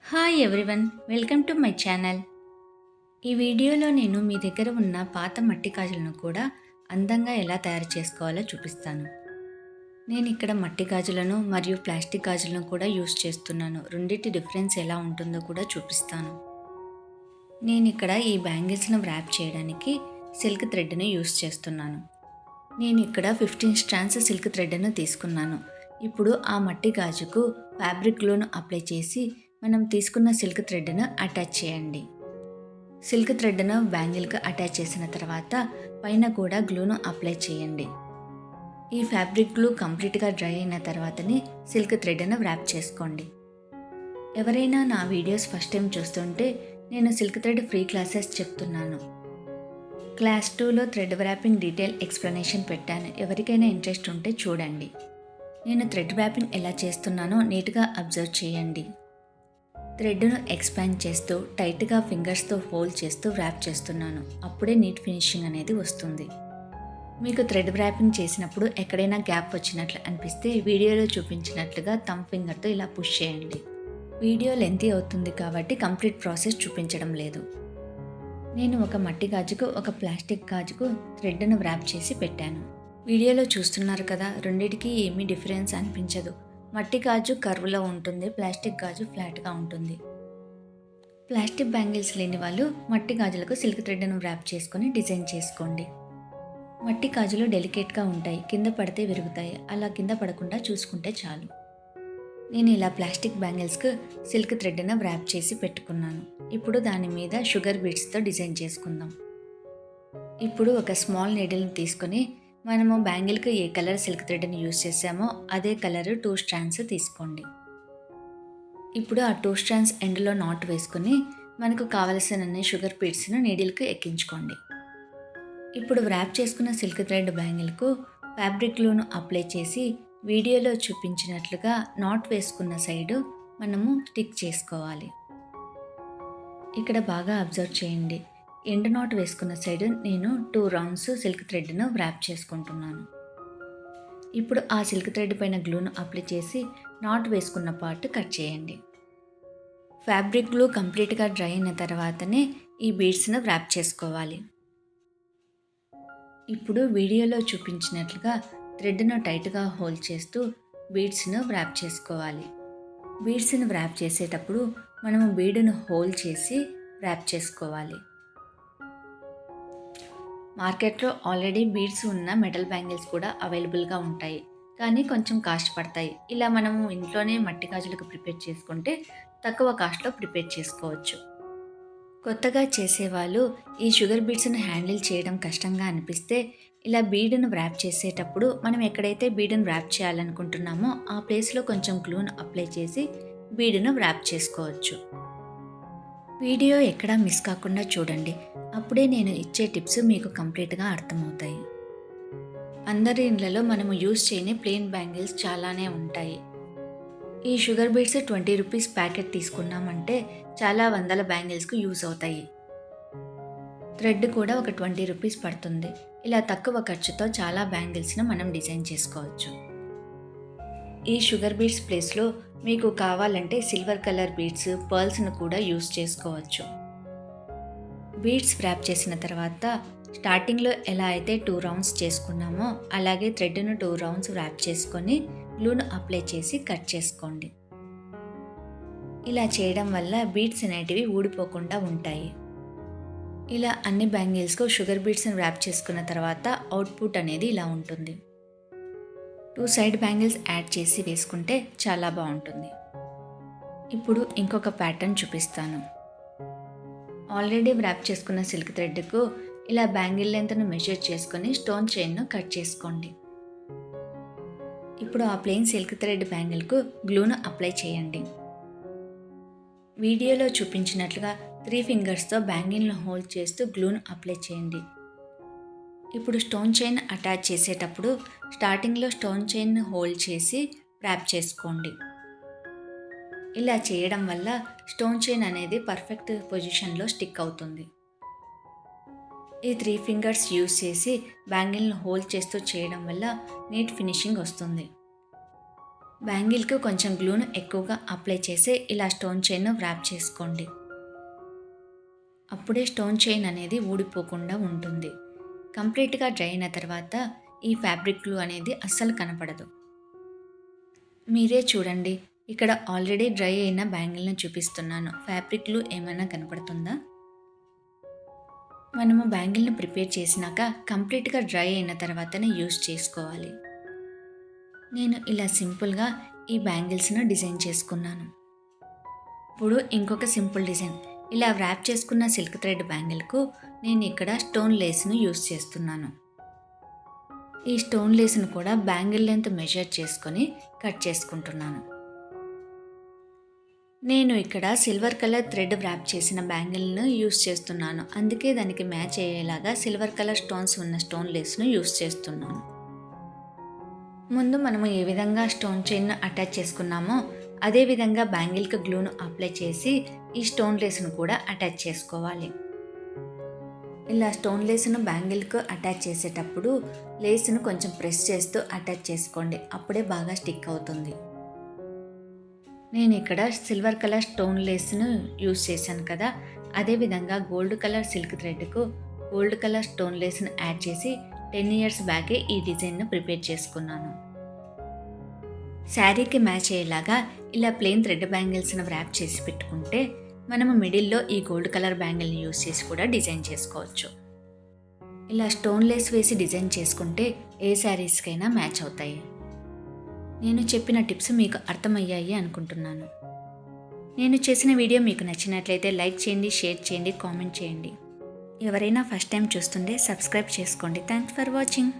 Hi everyone, welcome to my channel. ఈ వీడియోలో నేను మీ దగ్గర ఉన్న పాత మట్టి గాజులను కూడా అందంగా ఎలా తయారు చేసుకోవాలో చూపిస్తాను. నేను ఇక్కడ మట్టి గాజులను మరియు ప్లాస్టిక్ గాజులను కూడా యూస్ చేస్తున్నాను. రెండింటి డిఫరెన్స్ ఎలా ఉంటుందో కూడా చూపిస్తాను. నేను ఇక్కడ ఈ బ్యాంగిల్స్ను వ్రాప్ చేయడానికి సిల్క్ థ్రెడ్ని యూస్ చేస్తున్నాను. నేను ఇక్కడ 15 స్ట్రాండ్స్ సిల్క్ థ్రెడ్ను తీసుకున్నాను. ఇప్పుడు ఆ మట్టి గాజుకు ఫ్యాబ్రిక్ గ్లూను అప్లై చేసి మనం తీసుకున్న సిల్క్ థ్రెడ్ను అటాచ్ చేయండి. సిల్క్ థ్రెడ్ను బ్యాంగిల్కి అటాచ్ చేసిన తర్వాత పైన కూడా గ్లూను అప్లై చేయండి. ఈ ఫ్యాబ్రిక్ గ్లూ కంప్లీట్గా డ్రై అయిన తర్వాతనే సిల్క్ థ్రెడ్ను వ్రాప్ చేసుకోండి. ఎవరైనా నా వీడియోస్ ఫస్ట్ టైం చూస్తుంటే నేను సిల్క్ థ్రెడ్ ఫ్రీ క్లాసెస్ చెప్తున్నాను. క్లాస్ 2లో థ్రెడ్ వ్రాపింగ్ డీటెయిల్ ఎక్స్ప్లెనేషన్ పెట్టాను. ఎవరికైనా ఇంట్రెస్ట్ ఉంటే చూడండి. నేను థ్రెడ్ వ్రాపింగ్ ఎలా చేస్తున్నానో నీట్గా అబ్జర్వ్ చేయండి. థ్రెడ్ను ఎక్స్పాండ్ చేస్తూ టైట్గా ఫింగర్స్తో హోల్డ్ చేస్తూ వ్రాప్ చేస్తున్నాను. అప్పుడే నీట్ ఫినిషింగ్ అనేది వస్తుంది. మీకు థ్రెడ్ వ్రాపింగ్ చేసినప్పుడు ఎక్కడైనా గ్యాప్ వచ్చినట్లు అనిపిస్తే వీడియోలో చూపించినట్లుగా థంబ్ ఫింగర్తో ఇలా పుష్ చేయండి. వీడియో లెంతీ అవుతుంది కాబట్టి కంప్లీట్ ప్రాసెస్ చూపించడం లేదు. నేను ఒక మట్టి గాజుకు ఒక ప్లాస్టిక్ గాజుకు థ్రెడ్ను వ్రాప్ చేసి పెట్టాను. వీడియోలో చూస్తున్నారు కదా, రెండిటికి ఏమీ డిఫరెన్స్ అనిపించదు. మట్టి గాజు కర్వ్లో ఉంటుంది, ప్లాస్టిక్ గాజు ఫ్లాట్గా ఉంటుంది. ప్లాస్టిక్ బ్యాంగిల్స్ లేని వాళ్ళు మట్టి గాజులకు సిల్క్ థ్రెడ్ను వ్రాప్ చేసుకొని డిజైన్ చేసుకోండి. మట్టి గాజులు డెలికేట్గా ఉంటాయి, కింద పడితే విరుగుతాయి. అలా కింద పడకుండా చూసుకుంటే చాలు. నేను ఇలా ప్లాస్టిక్ బ్యాంగిల్స్కు సిల్క్ థ్రెడ్ను వ్రాప్ చేసి పెట్టుకున్నాను. ఇప్పుడు దాని మీద షుగర్ బీడ్స్తో డిజైన్ చేసుకుందాం. ఇప్పుడు ఒక స్మాల్ నీడిల్ని తీసుకొని మనము బ్యాంగిల్కి ఏ కలర్ సిల్క్ థ్రెడ్ని యూస్ చేసామో అదే కలర్ 2 స్ట్రాండ్స్ తీసుకోండి. ఇప్పుడు ఆ 2 స్ట్రాండ్స్ ఎండ్లో నాట్ వేసుకొని మనకు కావలసిన షుగర్ బీడ్స్ను నీడిల్కి ఎక్కించుకోండి. ఇప్పుడు వ్రాప్ చేసుకున్న సిల్క్ థ్రెడ్ బ్యాంగిల్కు ఫ్యాబ్రిక్ గ్లూను అప్లై చేసి వీడియోలో చూపించినట్లుగా నాట్ వేసుకున్న సైడు మనము స్టిక్ చేసుకోవాలి. ఇక్కడ బాగా అబ్జర్వ్ చేయండి. ఎండ్ నాట్ వేసుకున్న సైడ్ నేను 2 రౌండ్స్ సిల్క్ థ్రెడ్ను వ్రాప్ చేసుకుంటున్నాను. ఇప్పుడు ఆ సిల్క్ థ్రెడ్ పైన గ్లూను అప్లై చేసి నాట్ వేసుకున్న పార్ట్ కట్ చేయండి. ఫ్యాబ్రిక్ గ్లూ కంప్లీట్గా డ్రై అయిన తర్వాతనే ఈ బీడ్స్ను వ్రాప్ చేసుకోవాలి. ఇప్పుడు వీడియోలో చూపించినట్లుగా థ్రెడ్ను టైట్గా హోల్డ్ చేస్తూ బీడ్స్ను వ్రాప్ చేసుకోవాలి. బీడ్స్ను వ్రాప్ చేసేటప్పుడు మనము బీడును హోల్డ్ చేసి వ్రాప్ చేసుకోవాలి. మార్కెట్లో ఆల్రెడీ బీడ్స్ ఉన్న మెటల్ బ్యాంగిల్స్ కూడా అవైలబుల్గా ఉంటాయి, కానీ కొంచెం కాస్ట్ పడతాయి. ఇలా మనము ఇంట్లోనే మట్టి గాజులకు ప్రిపేర్ చేసుకుంటే తక్కువ కాస్ట్లో ప్రిపేర్ చేసుకోవచ్చు. కొత్తగా చేసేవాళ్ళు ఈ షుగర్ బీడ్స్ను హ్యాండిల్ చేయడం కష్టంగా అనిపిస్తే ఇలా బీడును వ్రాప్ చేసేటప్పుడు మనం ఎక్కడైతే బీడును వ్రాప్ చేయాలనుకుంటున్నామో ఆ ప్లేస్లో కొంచెం గ్లూను అప్లై చేసి బీడును వ్రాప్ చేసుకోవచ్చు. వీడియో ఎక్కడా మిస్ కాకుండా చూడండి, అప్పుడే నేను ఇచ్చే టిప్స్ మీకు కంప్లీట్గా అర్థమవుతాయి. అందరి ఇళ్లలో మనము యూస్ చేయని ప్లెయిన్ బ్యాంగిల్స్ చాలానే ఉంటాయి. ఈ షుగర్ బీడ్స్ 20 రూపీస్ ప్యాకెట్ తీసుకున్నామంటే చాలా వందల బ్యాంగిల్స్కు యూస్ అవుతాయి. థ్రెడ్ కూడా ఒక 20 రూపీస్ పడుతుంది. ఇలా తక్కువ ఖర్చుతో చాలా బ్యాంగిల్స్ను మనం డిజైన్ చేసుకోవచ్చు. ఈ షుగర్ బీడ్స్ ప్లేస్లో మీకు కావాలంటే సిల్వర్ కలర్ బీడ్స్, పర్ల్స్ను కూడా యూస్ చేసుకోవచ్చు. బీడ్స్ వ్రాప్ చేసిన తర్వాత స్టార్టింగ్లో ఎలా అయితే 2 రౌండ్స్ చేసుకున్నామో అలాగే థ్రెడ్ను 2 రౌండ్స్ వ్రాప్ చేసుకొని గ్లూను అప్లై చేసి కట్ చేసుకోండి. ఇలా చేయడం వల్ల బీడ్స్ అనేటివి ఊడిపోకుండా ఉంటాయి. ఇలా అన్ని బ్యాంగిల్స్కు షుగర్ బీడ్స్ని వ్రాప్ చేసుకున్న తర్వాత అవుట్పుట్ అనేది ఇలా ఉంటుంది. 2 సైడ్ బ్యాంగిల్స్ యాడ్ చేసి వేసుకుంటే చాలా బాగుంటుంది. ఇప్పుడు ఇంకొక ప్యాటర్న్ చూపిస్తాను. ఆల్రెడీ వ్రాప్ చేసుకున్న సిల్క్ థ్రెడ్కు ఇలా బ్యాంగిల్ లెంత్ను మెజర్ చేసుకొని స్టోన్ చైన్ను కట్ చేసుకోండి. ఇప్పుడు ఆ ప్లెయిన్ సిల్క్ థ్రెడ్ బ్యాంగిల్కు గ్లూను అప్లై చేయండి. వీడియోలో చూపించినట్లుగా 3 ఫింగర్స్తో బ్యాంగిల్ను హోల్డ్ చేస్తూ గ్లూను అప్లై చేయండి. ఇప్పుడు స్టోన్ చైన్ అటాచ్ చేసేటప్పుడు స్టార్టింగ్లో స్టోన్ చైన్ హోల్డ్ చేసి వ్రాప్ చేసుకోండి. ఇలా చేయడం వల్ల స్టోన్ చైన్ అనేది పర్ఫెక్ట్ పొజిషన్లో స్టిక్ అవుతుంది. ఈ 3 ఫింగర్స్ యూస్ చేసి బ్యాంగిల్ను హోల్డ్ చేస్తూ చేయడం వల్ల నీట్ ఫినిషింగ్ వస్తుంది. బ్యాంగిల్కి కొంచెం గ్లూను ఎక్కువగా అప్లై చేసి ఇలా స్టోన్ చైన్ వ్రాప్ చేసుకోండి. అప్పుడే స్టోన్ చైన్ అనేది ఊడిపోకుండా ఉంటుంది. కంప్లీట్గా డ్రై అయిన తర్వాత ఈ ఫ్యాబ్రిక్ గ్లూ అనేది అస్సలు కనపడదు. మీరే చూడండి, ఇక్కడ ఆల్రెడీ డ్రై అయిన బ్యాంగిల్ని చూపిస్తున్నాను. ఫ్యాబ్రిక్ గ్లూ ఏమైనా కనపడుతుందా? మనము బ్యాంగిల్ని ప్రిపేర్ చేసినాక కంప్లీట్గా డ్రై అయిన తర్వాతనే యూస్ చేసుకోవాలి. నేను ఇలా సింపుల్గా ఈ బ్యాంగిల్స్ను డిజైన్ చేసుకున్నాను. ఇప్పుడు ఇంకొక సింపుల్ డిజైన్, ఇలా వ్రాప్ చేసుకున్న సిల్క్ థ్రెడ్ బ్యాంగిల్కు నేను ఇక్కడ స్టోన్ లేస్ను యూస్ చేస్తున్నాను. ఈ స్టోన్ లేస్ను కూడా బ్యాంగిల్ లెంత్ మెజర్ చేసుకొని కట్ చేసుకుంటున్నాను. నేను ఇక్కడ సిల్వర్ కలర్ థ్రెడ్ వ్రాప్ చేసిన బ్యాంగిల్ను యూస్ చేస్తున్నాను. అందుకే దానికి మ్యాచ్ అయ్యేలాగా సిల్వర్ కలర్ స్టోన్స్ ఉన్న స్టోన్ లేస్ను యూస్ చేస్తున్నాను. ముందు మనము ఏ విధంగా స్టోన్ చైన్ను అటాచ్ చేసుకున్నామో అదే విధంగా బ్యాంగిల్కి గ్లూను అప్లై చేసి ఈ స్టోన్ లేస్ను కూడా అటాచ్ చేసుకోవాలి. ఇలా స్టోన్ లేస్ను బ్యాంగిల్కు అటాచ్ చేసేటప్పుడు లేస్ను కొంచెం ప్రెస్ చేస్తూ అటాచ్ చేసుకోండి. అప్పుడే బాగా స్టిక్ అవుతుంది. నేను ఇక్కడ సిల్వర్ కలర్ స్టోన్ లేస్ను యూస్ చేశాను కదా, అదేవిధంగా గోల్డ్ కలర్ సిల్క్ థ్రెడ్కు గోల్డ్ కలర్ స్టోన్ లేస్ను యాడ్ చేసి 10 ఇయర్స్ బ్యాకే ఈ డిజైన్ను ప్రిపేర్ చేసుకున్నాను. శారీకి మ్యాచ్ అయ్యేలాగా ఇలా ప్లెయిన్ థ్రెడ్ బ్యాంగిల్స్ను వ్రాప్ చేసి పెట్టుకుంటే మనము మిడిల్లో ఈ గోల్డ్ కలర్ బ్యాంగిల్ని యూస్ చేసి కూడా డిజైన్ చేసుకోవచ్చు. ఇలా స్టోన్ లేస్ వేసి డిజైన్ చేసుకుంటే ఏ శారీస్కైనా మ్యాచ్ అవుతాయి. నేను చెప్పిన టిప్స్ మీకు అర్థమయ్యాయి అనుకుంటున్నాను. నేను చేసిన వీడియో మీకు నచ్చినట్లయితే లైక్ చేయండి, షేర్ చేయండి, కామెంట్ చేయండి. ఎవరైనా ఫస్ట్ టైం చూస్తుంటే సబ్స్క్రైబ్ చేసుకోండి. Thanks for watching.